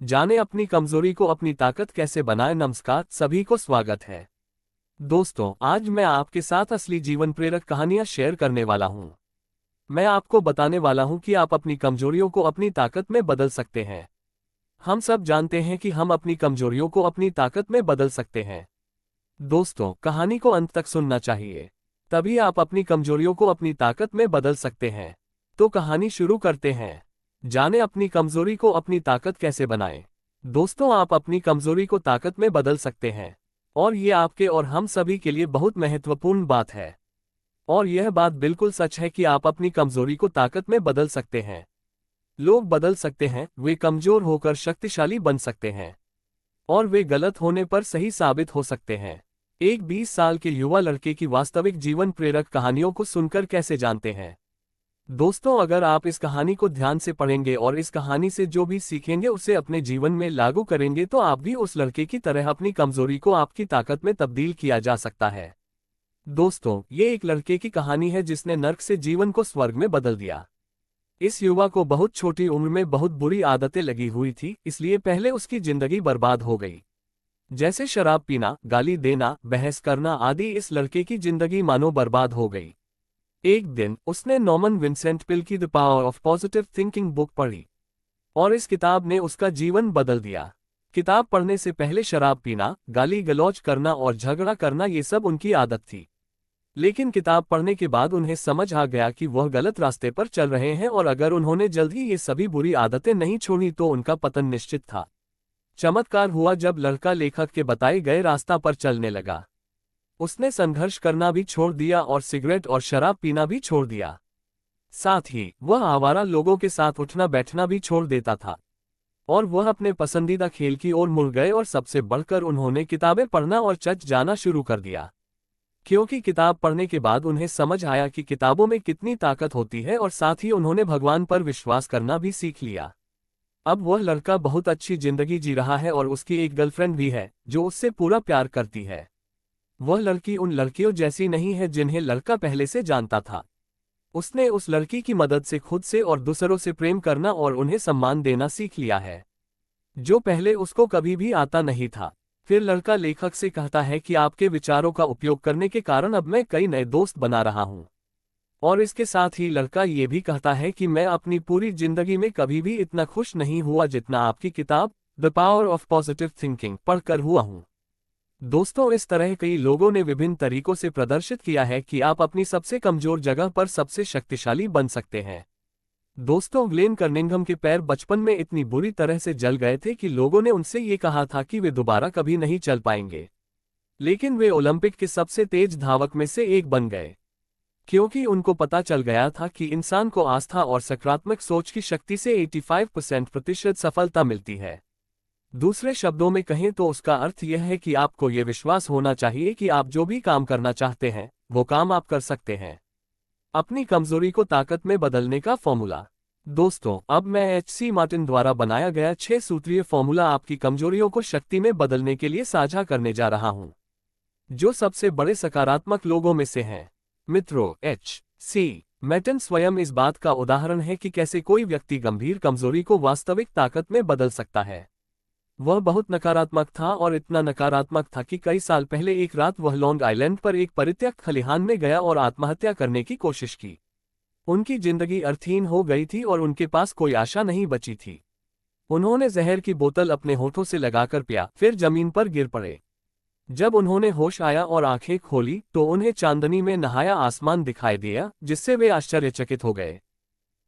जाने अपनी कमजोरी को अपनी ताकत कैसे बनाए। नमस्कार, सभी को स्वागत है। दोस्तों, आज मैं आपके साथ असली जीवन प्रेरक कहानियां शेयर करने वाला हूं। मैं आपको बताने वाला हूं कि आप अपनी कमजोरियों को अपनी ताकत में बदल सकते हैं। हम सब जानते हैं कि हम अपनी कमजोरियों को अपनी ताकत में बदल सकते हैं। दोस्तों, कहानी को अंत तक सुनना चाहिए, तभी आप अपनी कमजोरियों को अपनी ताकत में बदल सकते हैं। तो कहानी शुरू करते हैं। जाने अपनी कमजोरी को अपनी ताकत कैसे बनाएं। दोस्तों, आप अपनी कमजोरी को ताकत में बदल सकते हैं, और ये आपके और हम सभी के लिए बहुत महत्वपूर्ण बात है। और यह बात बिल्कुल सच है कि आप अपनी कमजोरी को ताकत में बदल सकते हैं। लोग बदल सकते हैं, वे कमजोर होकर शक्तिशाली बन सकते हैं, और वे गलत होने पर सही साबित हो सकते हैं। एक 20 साल के युवा लड़के की वास्तविक जीवन प्रेरक कहानियों को सुनकर कैसे जानते हैं। दोस्तों, अगर आप इस कहानी को ध्यान से पढ़ेंगे और इस कहानी से जो भी सीखेंगे उसे अपने जीवन में लागू करेंगे तो आप भी उस लड़के की तरह अपनी कमजोरी को आपकी ताकत में तब्दील किया जा सकता है। दोस्तों, ये एक लड़के की कहानी है जिसने नर्क से जीवन को स्वर्ग में बदल दिया। इस युवा को बहुत छोटी उम्र में बहुत बुरी आदतें लगी हुई थी, इसलिए पहले उसकी जिंदगी बर्बाद हो गई। जैसे शराब पीना, गाली देना, बहस करना आदि। इस लड़के की जिंदगी मानो बर्बाद हो गई। एक दिन उसने नॉर्मन विंसेंट पिल की the power of positive thinking book पढ़ी, और इस किताब ने उसका जीवन बदल दिया। किताब पढ़ने से पहले शराब पीना, गाली गलौज करना और झगड़ा करना ये सब उनकी आदत थी। लेकिन किताब पढ़ने के बाद उन्हें समझ आ गया कि वह गलत रास्ते पर चल रहे हैं, और अगर उन्होंने जल्द ही ये सभी बुरी आदतें नहीं छोड़ी तो उनका पतन निश्चित था। चमत्कार हुआ जब लड़का लेखक के बताए गए रास्ता पर चलने लगा। उसने संघर्ष करना भी छोड़ दिया और सिगरेट और शराब पीना भी छोड़ दिया। साथ ही वह आवारा लोगों के साथ उठना बैठना भी छोड़ देता था, और वह अपने पसंदीदा खेल की ओर मुड़ गए, और सबसे बढ़कर उन्होंने किताबें पढ़ना और चर्च जाना शुरू कर दिया। क्योंकि किताब पढ़ने के बाद उन्हें समझ आया कि किताबों में कितनी ताकत होती है, और साथ ही उन्होंने भगवान पर विश्वास करना भी सीख लिया। अब वह लड़का बहुत अच्छी जिंदगी जी रहा है, और उसकी एक गर्लफ्रेंड भी है जो उससे पूरा प्यार करती है। वह लड़की उन लड़कियों जैसी नहीं है जिन्हें लड़का पहले से जानता था। उसने उस लड़की की मदद से खुद से और दूसरों से प्रेम करना और उन्हें सम्मान देना सीख लिया है, जो पहले उसको कभी भी आता नहीं था। फिर लड़का लेखक से कहता है कि आपके विचारों का उपयोग करने के कारण अब मैं कई नए दोस्त बना रहा हूं। और इसके साथ ही लड़का ये भी कहता है कि मैं अपनी पूरी जिंदगी में कभी भी इतना खुश नहीं हुआ जितना आपकी किताब the power of positive thinking पढ़कर हुआ हूं। दोस्तों, इस तरह कई लोगों ने विभिन्न तरीकों से प्रदर्शित किया है कि आप अपनी सबसे कमजोर जगह पर सबसे शक्तिशाली बन सकते हैं। दोस्तों, ग्लेन कर्निंघम के पैर बचपन में इतनी बुरी तरह से जल गए थे कि लोगों ने उनसे ये कहा था कि वे दोबारा कभी नहीं चल पाएंगे। लेकिन वे ओलंपिक के सबसे तेज धावक में से एक बन गए, क्योंकि उनको पता चल गया था कि इंसान को आस्था और सकारात्मक सोच की शक्ति से 85% सफलता मिलती है। दूसरे शब्दों में कहें तो उसका अर्थ यह है कि आपको ये विश्वास होना चाहिए कि आप जो भी काम करना चाहते हैं वो काम आप कर सकते हैं। अपनी कमजोरी को ताकत में बदलने का फॉर्मूला। दोस्तों, अब मैं एच.सी. मार्टिन द्वारा बनाया गया 6 सूत्रीय फॉर्मूला आपकी कमजोरियों को शक्ति में बदलने के लिए साझा करने जा रहा हूं, जो सबसे बड़े सकारात्मक लोगों में से हैं। मित्रों, एच.सी. मार्टिन स्वयं इस बात का उदाहरण है कि कैसे कोई व्यक्ति गंभीर कमजोरी को वास्तविक ताकत में बदल सकता है। वह बहुत नकारात्मक था, और इतना नकारात्मक था कि कई साल पहले एक रात वह लॉन्ग आइलैंड पर एक परित्यक्त खलिहान में गया और आत्महत्या करने की कोशिश की। उनकी जिंदगी अर्थहीन हो गई थी और उनके पास कोई आशा नहीं बची थी। उन्होंने जहर की बोतल अपने होठों से लगाकर पिया, फिर जमीन पर गिर पड़े। जब उन्होंने होश आया और आंखें खोली तो उन्हें चांदनी में नहाया आसमान दिखाई दिया, जिससे वे आश्चर्यचकित हो गए।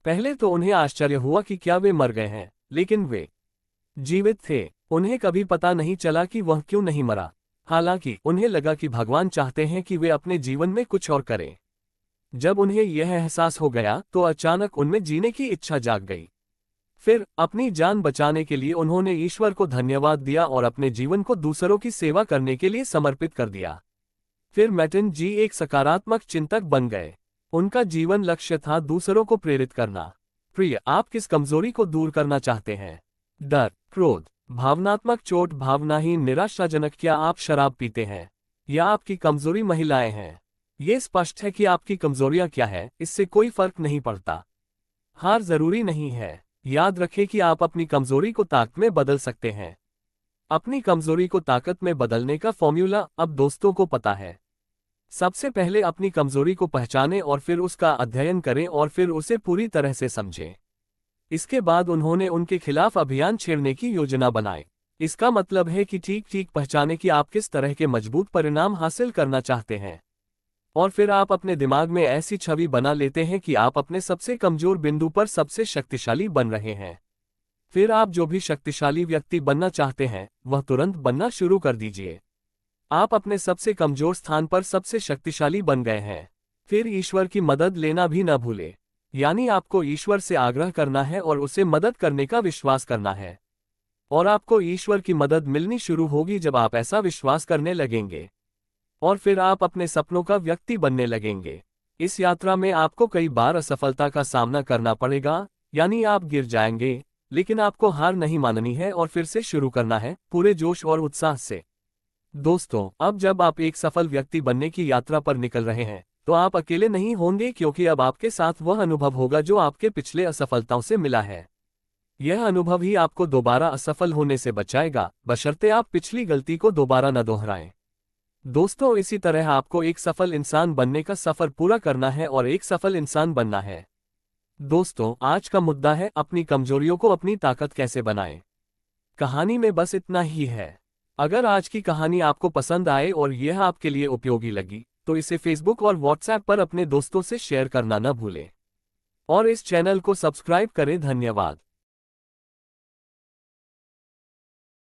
पहले तो उन्हें आश्चर्य हुआ कि क्या वे मर गए हैं, लेकिन वे जीवित थे। उन्हें कभी पता नहीं चला कि वह क्यों नहीं मरा। हालांकि उन्हें लगा कि भगवान चाहते हैं कि वे अपने जीवन में कुछ और करें। जब उन्हें यह एहसास हो गया तो अचानक उनमें जीने की इच्छा जाग गई। फिर अपनी जान बचाने के लिए उन्होंने ईश्वर को धन्यवाद दिया और अपने जीवन को दूसरों की सेवा करने के लिए समर्पित कर दिया। फिर मार्टिन जी एक सकारात्मक चिंतक बन गए। उनका जीवन लक्ष्य था दूसरों को प्रेरित करना। प्रिय, आप किस कमजोरी को दूर करना चाहते हैं? डर, क्रोध, भावनात्मक चोट, भावनाहीन, निराशाजनक? क्या आप शराब पीते हैं, या आपकी कमजोरी महिलाएं हैं? ये स्पष्ट है कि आपकी कमजोरियां क्या है, इससे कोई फर्क नहीं पड़ता। हार जरूरी नहीं है। याद रखें कि आप अपनी कमजोरी को ताकत में बदल सकते हैं। अपनी कमजोरी को ताकत में बदलने का फॉर्मूला अब दोस्तों को पता है। सबसे पहले अपनी कमजोरी को पहचानें और फिर उसका अध्ययन करें और फिर उसे पूरी तरह से समझें। इसके बाद उन्होंने उनके खिलाफ अभियान छेड़ने की योजना बनाई। इसका मतलब है कि ठीक ठीक पहचाने कि आप किस तरह के मजबूत परिणाम हासिल करना चाहते हैं। और फिर आप अपने दिमाग में ऐसी छवि बना लेते हैं कि आप अपने सबसे कमजोर बिंदु पर सबसे शक्तिशाली बन रहे हैं। फिर आप जो भी शक्तिशाली व्यक्ति बनना चाहते हैं वह तुरंत बनना शुरू कर दीजिए। आप अपने सबसे कमजोर स्थान पर सबसे शक्तिशाली बन गए हैं। फिर ईश्वर की मदद लेना भी न भूलें। यानी आपको ईश्वर से आग्रह करना है और उसे मदद करने का विश्वास करना है। और आपको ईश्वर की मदद मिलनी शुरू होगी जब आप ऐसा विश्वास करने लगेंगे। और फिर आप अपने सपनों का व्यक्ति बनने लगेंगे। इस यात्रा में आपको कई बार असफलता का सामना करना पड़ेगा, यानी आप गिर जाएंगे, लेकिन आपको हार नहीं माननी है और फिर से शुरू करना है पूरे जोश और उत्साह से। दोस्तों, अब जब आप एक सफल व्यक्ति बनने की यात्रा पर निकल रहे हैं तो आप अकेले नहीं होंगे, क्योंकि अब आपके साथ वह अनुभव होगा जो आपके पिछले असफलताओं से मिला है। यह अनुभव ही आपको दोबारा असफल होने से बचाएगा, बशर्ते आप पिछली गलती को दोबारा न दोहराएं। दोस्तों, इसी तरह आपको एक सफल इंसान बनने का सफर पूरा करना है और एक सफल इंसान बनना है। दोस्तों, आज का मुद्दा है अपनी कमजोरियों को अपनी ताकत कैसे बनाएं। कहानी में बस इतना ही है। अगर आज की कहानी आपको पसंद आए और यह आपके लिए उपयोगी लगी तो इसे फेसबुक और व्हाट्सएप पर अपने दोस्तों से शेयर करना न भूलें। और इस चैनल को सब्सक्राइब करें। धन्यवाद।